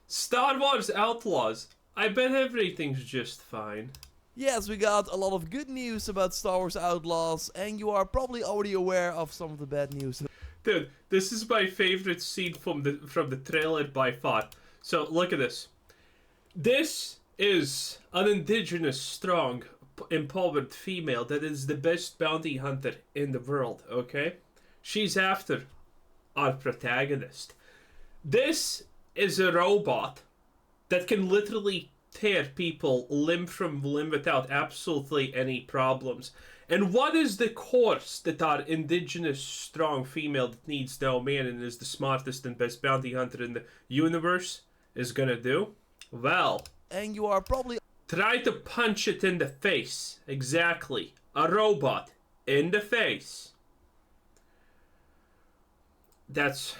Star Wars Outlaws. I bet everything's just fine. Yes, we got a lot of good news about Star Wars Outlaws, and you are probably already aware of some of the bad news. Dude, this is my favorite scene from the trailer by far. So look at this. This is an indigenous, strong, empowered female that is the best bounty hunter in the world, okay? She's after our protagonist. This is a robot that can literally tear people limb from limb without absolutely any problems. And what is the course that our indigenous, strong female that needs no man and is the smartest and best bounty hunter in the universe is gonna do? Well, And you are probably try to punch it in the face. Exactly. A robot in the face. That's...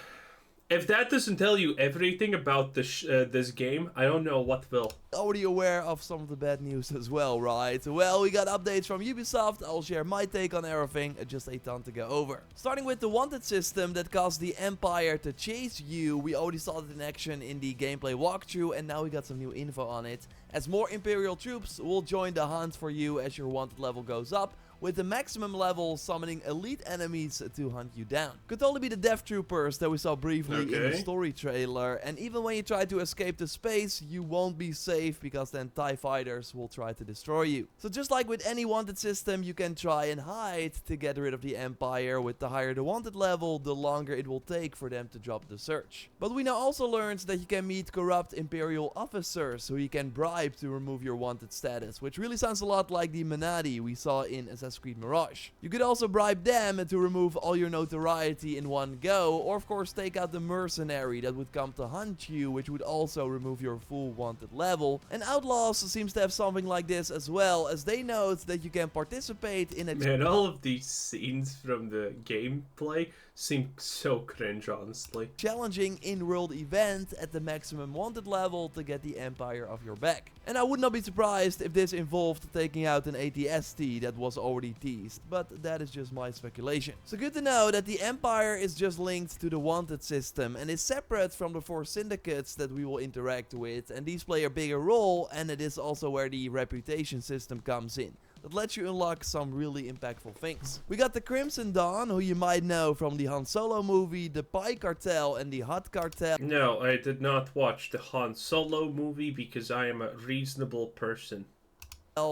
If that doesn't tell you everything about this game, I don't know what will. already aware of some of the bad news as well, right? Well, we got updates from Ubisoft. I'll share my take on everything, just a ton to go over. Starting with the wanted system that caused the Empire to chase you. We already saw it in action in the gameplay walkthrough, and now we got some new info on it. As more Imperial troops will join the hunt for you as your wanted level goes up, with the maximum level summoning elite enemies to hunt you down. Could only be the Death Troopers that we saw briefly in the story trailer, and even when you try to escape to space, you won't be safe because then TIE fighters will try to destroy you. So just like with any wanted system, you can try and hide to get rid of the Empire. With the higher the wanted level, the longer it will take for them to drop the search. But we now also learned that you can meet corrupt Imperial officers who you can bribe to remove your wanted status, which really sounds a lot like the Menadi we saw in Assassin's Creed Mirage. You could also bribe them to remove all your notoriety in one go, or of course take out the mercenary that would come to hunt you, which would also remove your full wanted level. And Outlaws seems to have something like this as well, as they note that you can participate in a... Man, all of these scenes from the gameplay seem so cringe, honestly. challenging in-world event at the maximum wanted level to get the Empire off your back. And I would not be surprised if this involved taking out an ATST that was already teased, but that is just my speculation. So good to know that the Empire is just linked to the wanted system and is separate from the 4 syndicates that we will interact with, and these play a bigger role, and it is also where the reputation system comes in. That lets you unlock some really impactful things. We got the Crimson Dawn, who you might know from the Han Solo movie, the Pi Cartel and the Hutt Cartel. No, I did not watch the Han Solo movie because I am a reasonable person.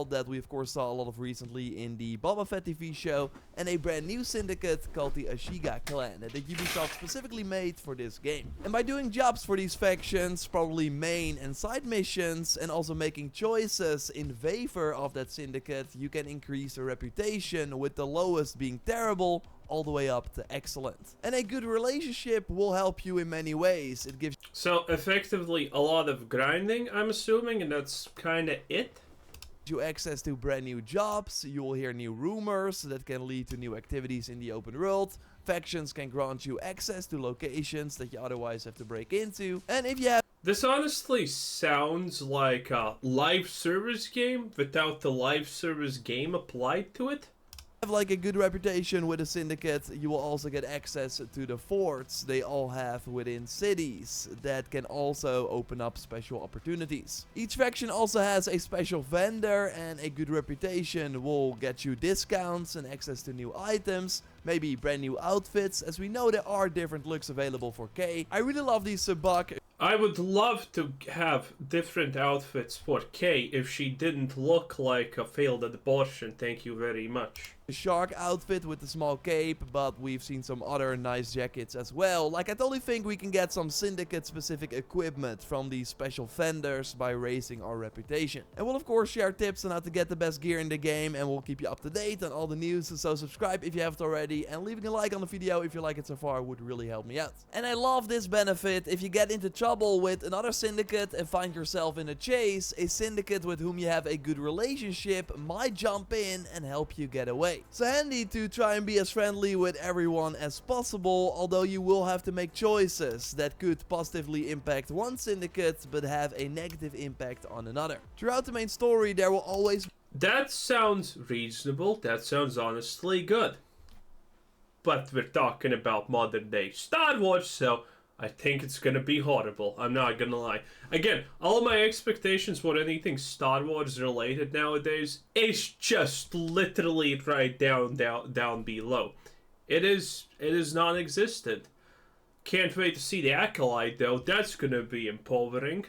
That we of course saw a lot of recently in the Boba Fett TV show, and a brand new syndicate called the Ashiga clan that Ubisoft specifically made for this game. And by doing jobs for these factions, probably main and side missions, and also making choices in favor of that syndicate, you can increase your reputation, with the lowest being terrible all the way up to excellent. And a good relationship will help you in many ways. It gives So effectively a lot of grinding, I'm assuming, and that's kinda it? you access to brand new jobs. You will hear new rumors that can lead to new activities in the open world. Factions can grant you access to locations that you otherwise have to break into. And if you have This honestly sounds like a live service game without the live service game applied to it. like a good reputation with a syndicate, you will also get access to the forts they all have within cities that can also open up special opportunities. Each faction also has a special vendor, and a good reputation will get you discounts and access to new items, maybe brand new outfits, as we know there are different looks available for K. I really love these Sabak. I would love to have different outfits for Kay if she didn't look like a failed abortion, thank you very much. Shark outfit with the small cape, but we've seen some other nice jackets as well. Like, I totally think we can get some syndicate specific equipment from these special vendors by raising our reputation. And we'll of course share tips on how to get the best gear in the game, and we'll keep you up to date on all the news, so subscribe if you haven't already, and leaving a like on the video if you like it so far would really help me out. And I love this benefit. If you get into trouble with another syndicate and find yourself in a chase, a syndicate with whom you have a good relationship might jump in and help you get away. So handy to try and be as friendly with everyone as possible, although you will have to make choices that could positively impact one syndicate but have a negative impact on another. Throughout the main story there will always... That sounds reasonable, that sounds honestly good. But we're talking about modern day Star Wars, so I think it's gonna be horrible. I'm not gonna lie. Again, all of my expectations for anything Star Wars related nowadays is just literally right down below. It is non-existent. Can't wait to see the Acolyte though. That's gonna be empowering.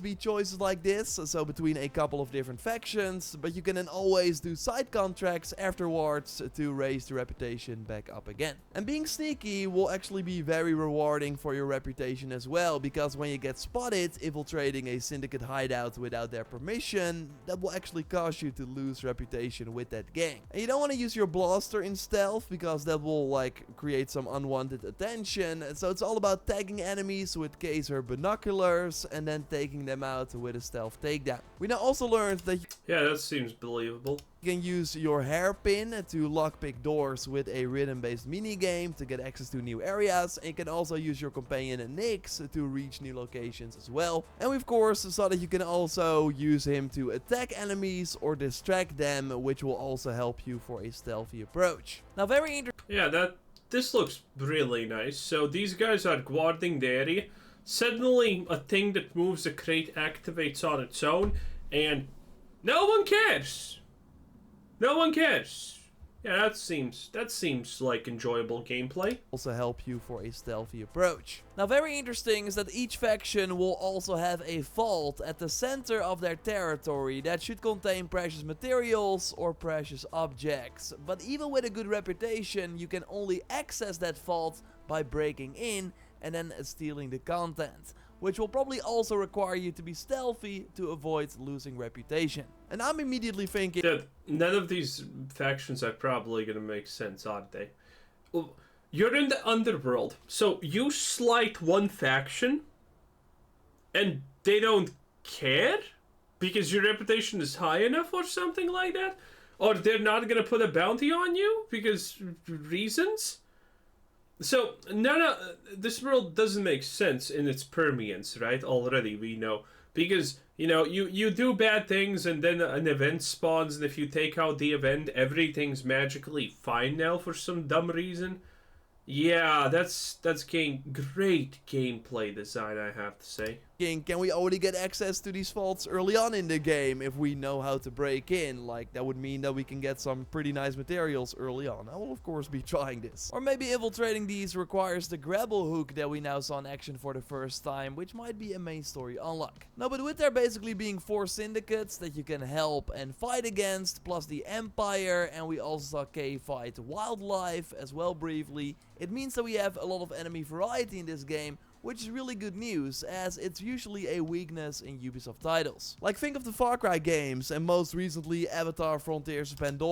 Be choices like this, so between a couple of different factions, but you can then always do side contracts afterwards to raise the reputation back up again. And being sneaky will actually be very rewarding for your reputation as well, because when you get spotted infiltrating a syndicate hideout without their permission, that will actually cause you to lose reputation with that gang. And you don't want to use your blaster in stealth, because that will like create some unwanted attention, so it's all about tagging enemies with Kaiser binoculars and then taking them out with a stealth takedown. We now also learned that Yeah, that seems believable. you can use your hairpin to lockpick doors with a rhythm-based minigame to get access to new areas, and you can also use your companion Nyx to reach new locations as well. And we of course saw that you can also use him to attack enemies or distract them, which will also help you for a stealthy approach. Now very interesting. Yeah, this looks really nice. So these guys are guarding the area. Suddenly, a thing that moves a crate activates on its own, and no one cares. No one cares. Yeah, that seems like enjoyable gameplay. Also help you for a stealthy approach. Now very interesting is that each faction will also have a vault at the center of their territory that should contain precious materials or precious objects. But even with a good reputation, you can only access that vault by breaking in and then stealing the content, which will probably also require you to be stealthy to avoid losing reputation. And I'm immediately thinking that none of these factions are probably gonna make sense, aren't they? Well, you're in the underworld, so you slight one faction and they don't care because your reputation is high enough or something like that? Or they're not gonna put a bounty on you because reasons? So, this world doesn't make sense in its permeance, right? Already, we know. Because, you do bad things and then an event spawns, and if you take out the event, everything's magically fine now for some dumb reason. Yeah, that's great gameplay design, I have to say. can we already get access to these vaults early on in the game if we know how to break in? Like, that would mean that we can get some pretty nice materials early on. I will of course be trying this. Or maybe infiltrating these requires the grapple hook that we now saw in action for the first time, which might be a main story unlock. No, but with there basically being 4 syndicates that you can help and fight against, plus the Empire, and we also saw Kay fight wildlife as well briefly, it means that we have a lot of enemy variety in this game, which is really good news, as it's usually a weakness in Ubisoft titles. Like, think of the Far Cry games, and most recently Avatar Frontiers of Pandora.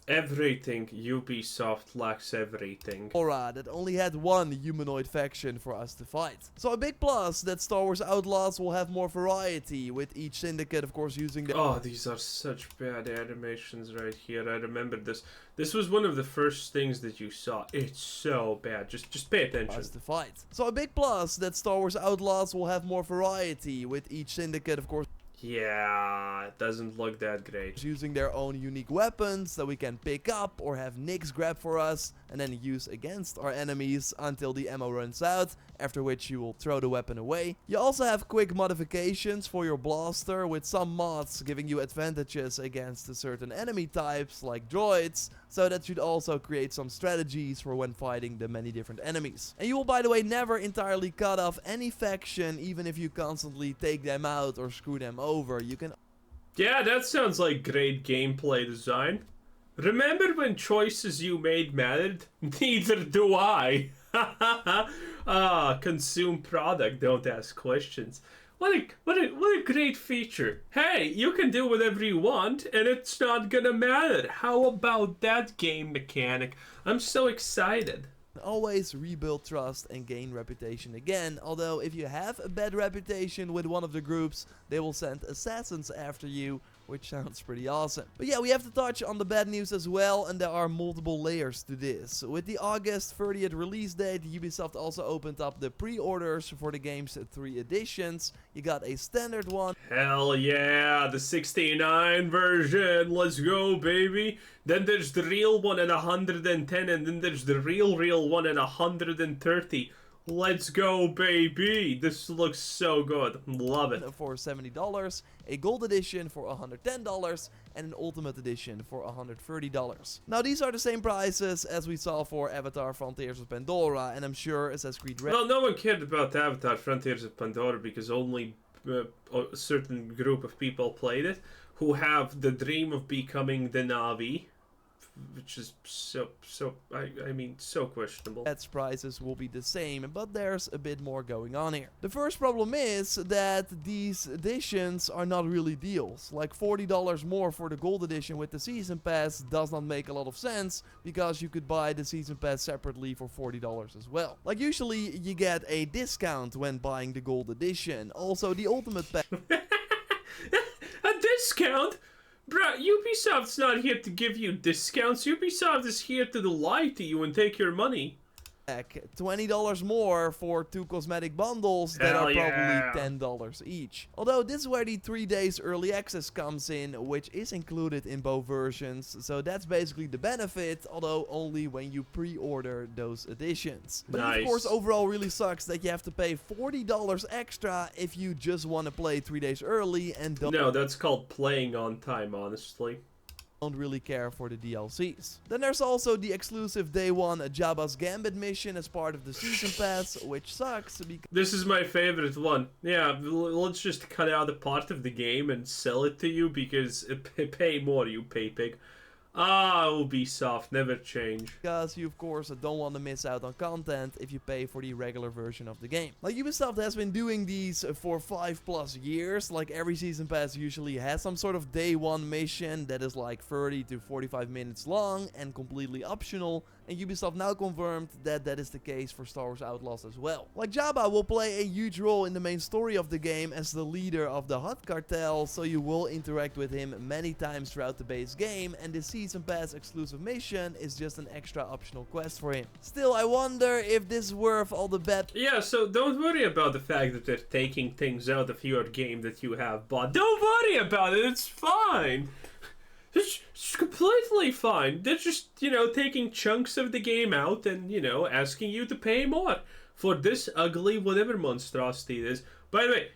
Everything. Ubisoft lacks everything. That only had one humanoid faction for us to fight. So a big plus that Star Wars Outlaws will have more variety, with each syndicate of course using the... Oh, these are such bad animations right here. I remember this. This was one of the first things that you saw. It's so bad. Just pay attention. To fight. So a big plus that Star Wars Outlaws will have more variety, with each syndicate of course... Yeah, it doesn't look that great. Using their own unique weapons that we can pick up or have Nyx grab for us and then use against our enemies until the ammo runs out, after which you will throw the weapon away. You also have quick modifications for your blaster, with some mods giving you advantages against certain enemy types like droids, so that should also create some strategies for when fighting the many different enemies. And you will, by the way, never entirely cut off any faction, even if you constantly take them out or screw them over. You can... Yeah, that sounds like great gameplay design. Remember when choices you made mattered? Neither do I. Consume product, don't ask questions. What a great feature. Hey, you can do whatever you want, and it's not gonna matter. How about that game mechanic? I'm so excited. Always rebuild trust and gain reputation again, although if you have a bad reputation with one of the groups, they will send assassins after you, which sounds pretty awesome. But yeah, we have to touch on the bad news as well, and there are multiple layers to this. With the August 30th release date, Ubisoft also opened up the pre-orders for the game's 3 editions. You got a standard one. Hell yeah, the 69 version, let's go baby. Then there's the real one at 110, and then there's the real one at 130. Let's go, baby. This looks so good. Love it. For $70, a gold edition for $110, and an ultimate edition for $130. Now, these are the same prices as we saw for Avatar Frontiers of Pandora, and I'm sure Assassin's Creed Red... Well, no one cared about Avatar Frontiers of Pandora because only a certain group of people played it who have the dream of becoming the Na'vi. Which is so questionable. Its prices will be the same, but there's a bit more going on here. The first problem is that these editions are not really deals. Like $40 more for the gold edition with the season pass does not make a lot of sense, because you could buy the season pass separately for $40 as well. Like usually you get a discount when buying the gold edition. Also the ultimate pack... A discount? Bruh, Ubisoft's not here to give you discounts. Ubisoft is here to lie to you and take your money. $20 more for 2 cosmetic bundles that are probably $10 each. Although this is where the 3 days early access comes in, which is included in both versions. So that's basically the benefit, although only when you pre-order those editions. But nice. Of course, overall really sucks that you have to pay $40 extra if you just want to play 3 days early and don't... No, that's called playing on time, honestly. Don't really care for the DLCs. Then there's also the exclusive day 1 Jabba's Gambit mission as part of the season pass, which sucks because... This is my favorite one. Yeah, let's just cut out a part of the game and sell it to you because pay more, you pay pig. Ah, Ubisoft, never change. Because you, of course, don't want to miss out on content if you pay for the regular version of the game. Like, Ubisoft has been doing these for 5+ years. Like, every season pass usually has some sort of day 1 mission that is like 30 to 45 minutes long and completely optional. And Ubisoft now confirmed that that is the case for Star Wars Outlaws as well. Like, Jabba will play a huge role in the main story of the game as the leader of the Hutt cartel, so you will interact with him many times throughout the base game, and this season pass exclusive mission is just an extra optional quest for him. Still, I wonder if this is worth all the bad... Yeah, so don't worry about the fact that they're taking things out of your game that you have bought. Don't worry about it, it's fine. It's completely fine. They're just, taking chunks of the game out and, asking you to pay more for this ugly whatever monstrosity it is. By the way,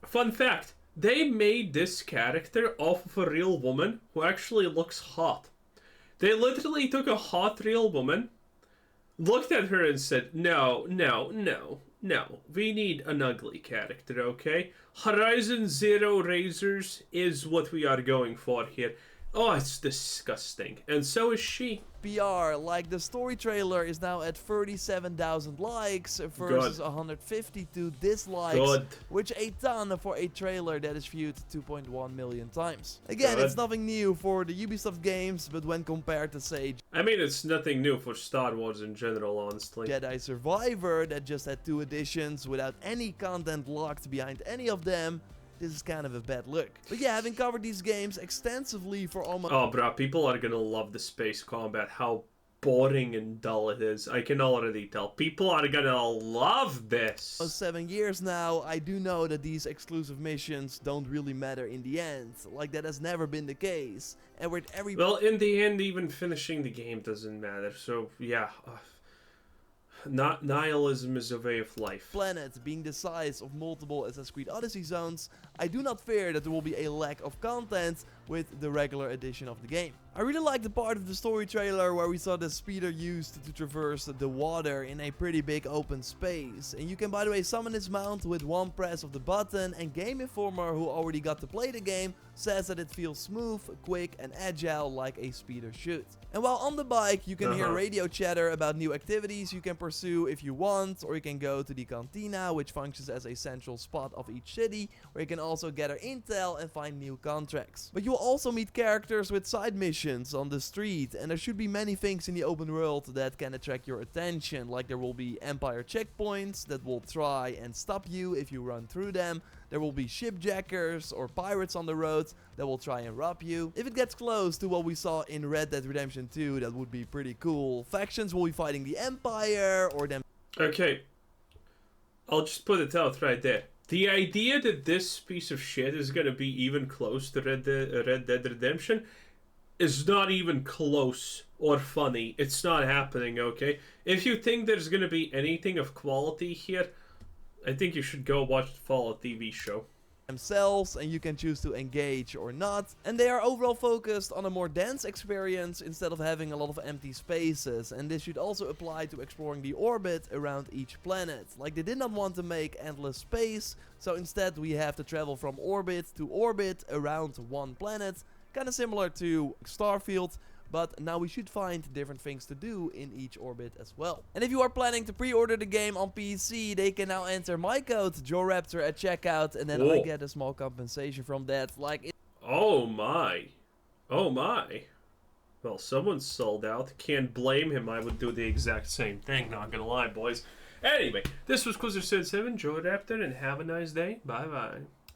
fun fact, they made this character off of a real woman who actually looks hot. They literally took a hot real woman, looked at her and said, no, we need an ugly character, okay? Horizon Zero Razors is what we are going for here. Oh, it's disgusting. And so is she. PR, like the story trailer is now at 37,000 likes versus 152 dislikes, which a ton for a trailer that is viewed 2.1 million times. Again, it's nothing new for the Ubisoft games, but when compared to, say... I mean, it's nothing new for Star Wars in general, honestly. Jedi Survivor, that just had 2 editions without any content locked behind any of them. This is kind of a bad look. But yeah, having covered these games extensively for almost... Oh, bro, people are gonna love the space combat. How boring and dull it is. I can already tell. People are gonna love this. 7 years now, I do know that these exclusive missions don't really matter in the end. Like, that has never been the case. And with every... Well, in the end, even finishing the game doesn't matter. So, yeah... Nihilism is a way of life. Planet being the size of multiple Assassin's Creed Odyssey zones, I do not fear that there will be a lack of content with the regular edition of the game. I really like the part of the story trailer where we saw the speeder used to traverse the water in a pretty big open space. And you can, by the way, summon this mount with one press of the button, and Game Informer, who already got to play the game, says that it feels smooth, quick and agile like a speeder should. And while on the bike, you can hear radio chatter about new activities you can pursue if you want, or you can go to the cantina, which functions as a central spot of each city, where you can also gather intel and find new contracts. But you will also meet characters with side missions missions on the street, and there should be many things in the open world that can attract your attention, like there will be Empire checkpoints that will try and stop you if you run through them. There will be shipjackers or pirates on the roads that will try and rob you. If it gets close to what we saw in Red Dead Redemption 2, that would be pretty cool. Factions will be fighting the Empire or them. Okay, I'll just put it out right there. The idea that this piece of shit is gonna be even close to Red Dead Redemption is not even close or funny. It's not happening, okay? If you think there's gonna be anything of quality here, I think you should go watch the Fallout TV show. Themselves, and you can choose to engage or not, and they are overall focused on a more dense experience instead of having a lot of empty spaces, and this should also apply to exploring the orbit around each planet. Like, they did not want to make endless space, so instead we have to travel from orbit to orbit around one planet, kind of similar to Starfield, but now we should find different things to do in each orbit as well. And if you are planning to pre-order the game on PC, they can now enter my code JoeRaptor at checkout, and then I get a small compensation from that. Like, oh my. Oh my. Well, someone's sold out. Can't blame him. I would do the exact same thing, not gonna lie, boys. Anyway, this was Quizzer7, JoeRaptor, and have a nice day. Bye bye.